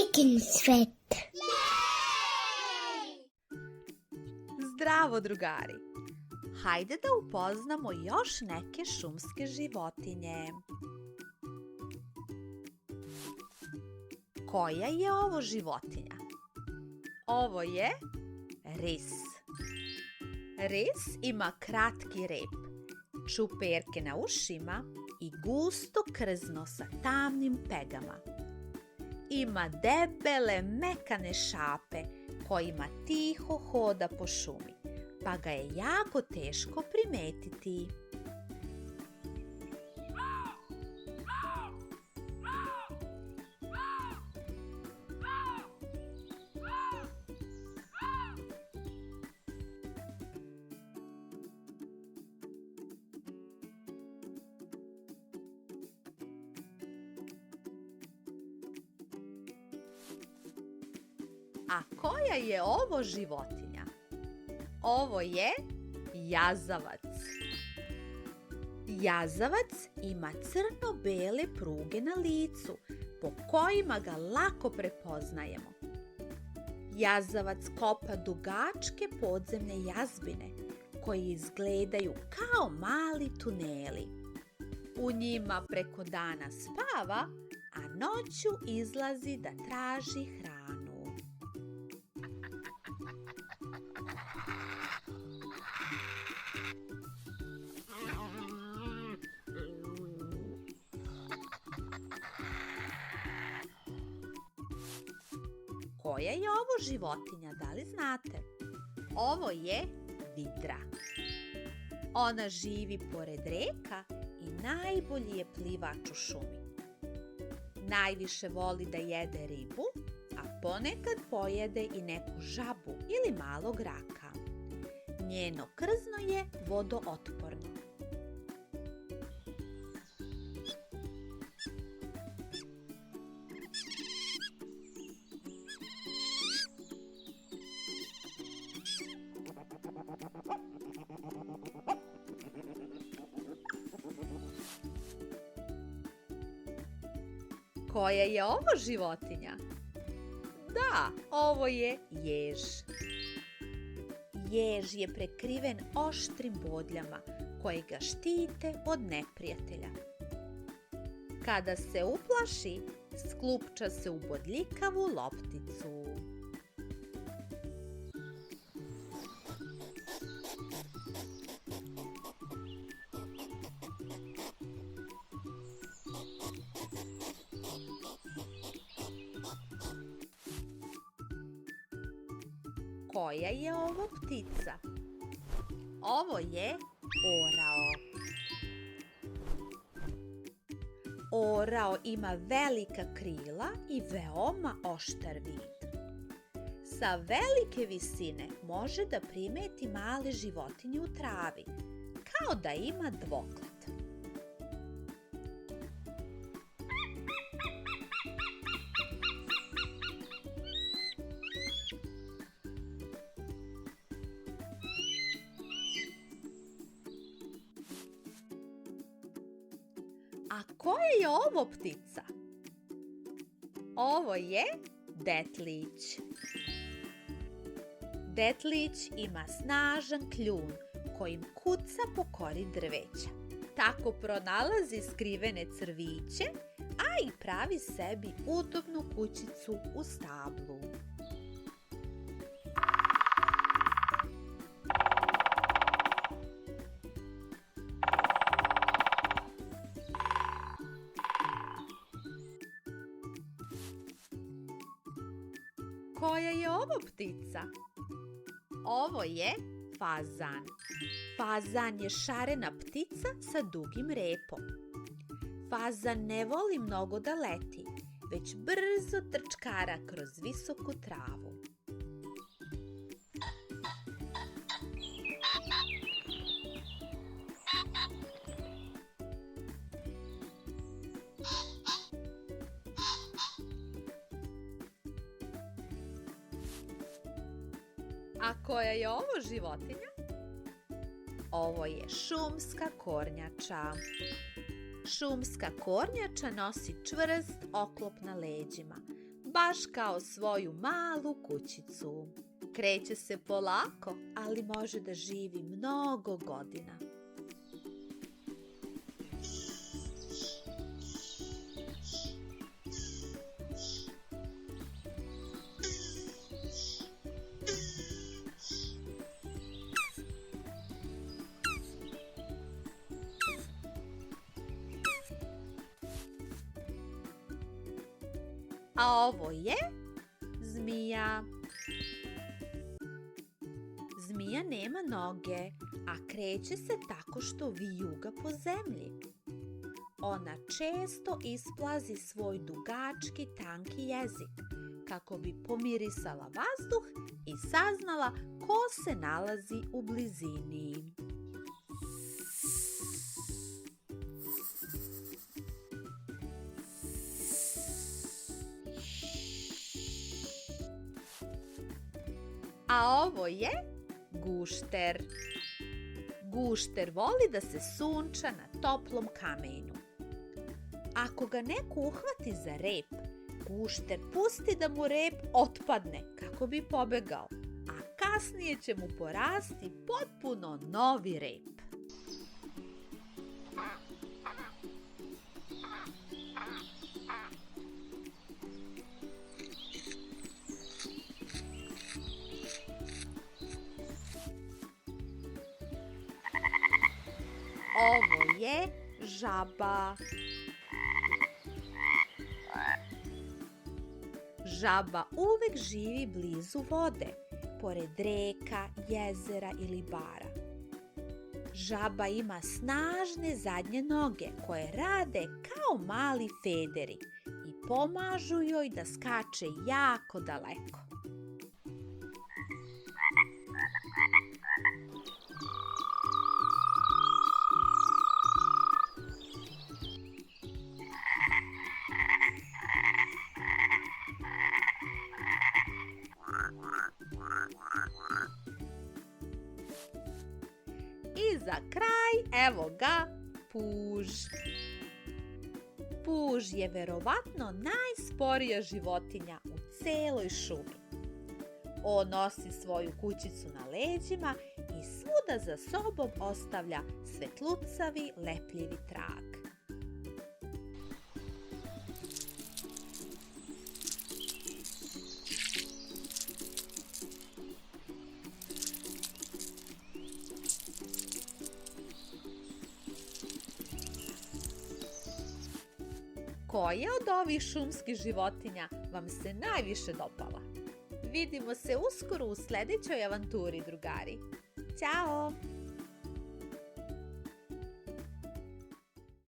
Ikensvet. Zdravo, drugari! Hajde da upoznamo još neke šumske životinje. Koja je ovo životinja? Ovo je ris. Ris ima kratki rep, čuperke na ušima i gusto krzno sa tamnim pegama. Ima debele, mekane šape kojima tiho hoda po šumi, pa ga je jako teško primetiti. A koja je ovo životinja? Ovo je jazavac. Jazavac ima crno-bele pruge na licu, po kojima ga lako prepoznajemo. Jazavac kopa dugačke podzemne jazbine, koje izgledaju kao mali tuneli. U njima preko dana spava, a noću izlazi da traži hranu. Koja je ovo životinja, da li znate? Ovo je vidra. Ona živi pored reka i najbolji je plivač u šumi. Najviše voli da jede ribu, a ponekad pojede i neku žabu ili malog raka. Njeno krzno je vodootporno. Koja je ovo životinja? Da, ovo je jež. Jež je prekriven oštrim bodljama koje ga štite od neprijatelja. Kada se uplaši, sklupča se u bodljikavu lopticu. Koja je ovo ptica? Ovo je orao. Orao ima velika krila i veoma oštar vid. Sa velike visine može da primeti male životinje u travi, kao da ima dvogled. A koja je ovo ptica? Ovo je detlić. Detlić ima snažan kljun kojim kuca po kori drveća. Tako pronalazi skrivene crviće, a i pravi sebi udobnu kućicu u stablu. Koja je ovo ptica? Ovo je fazan. Fazan je šarena ptica sa dugim repom. Fazan ne voli mnogo da leti, već brzo trčkara kroz visoku travu. A koja je ovo životinja? Ovo je šumska kornjača. Šumska kornjača nosi čvrst oklop na leđima, baš kao svoju malu kućicu. Kreće se polako, ali može da živi mnogo godina. A ovo je zmija. Zmija nema noge, a kreće se tako što vijuga po zemlji. Ona često isplazi svoj dugački, tanki jezik kako bi pomirisala vazduh i saznala ko se nalazi u blizini. A ovo je gušter. Gušter voli da se sunča na toplom kamenju. Ako ga neko uhvati za rep, gušter pusti da mu rep otpadne kako bi pobegao, a kasnije će mu porasti potpuno novi rep. Ovo je žaba. Žaba uvek živi blizu vode, pored reka, jezera ili bara. Žaba ima snažne zadnje noge koje rade kao mali federi i pomažu joj da skače jako daleko. I za kraj, evo ga, puž. Puž je verovatno najsporija životinja u celoj šumi. On nosi svoju kućicu na leđima i svuda za sobom ostavlja svetlucavi, lepljivi trag. Koja od ovih šumskih životinja vam se najviše dopala? Vidimo se uskoro u sledećoj avanturi, drugari. Ćao!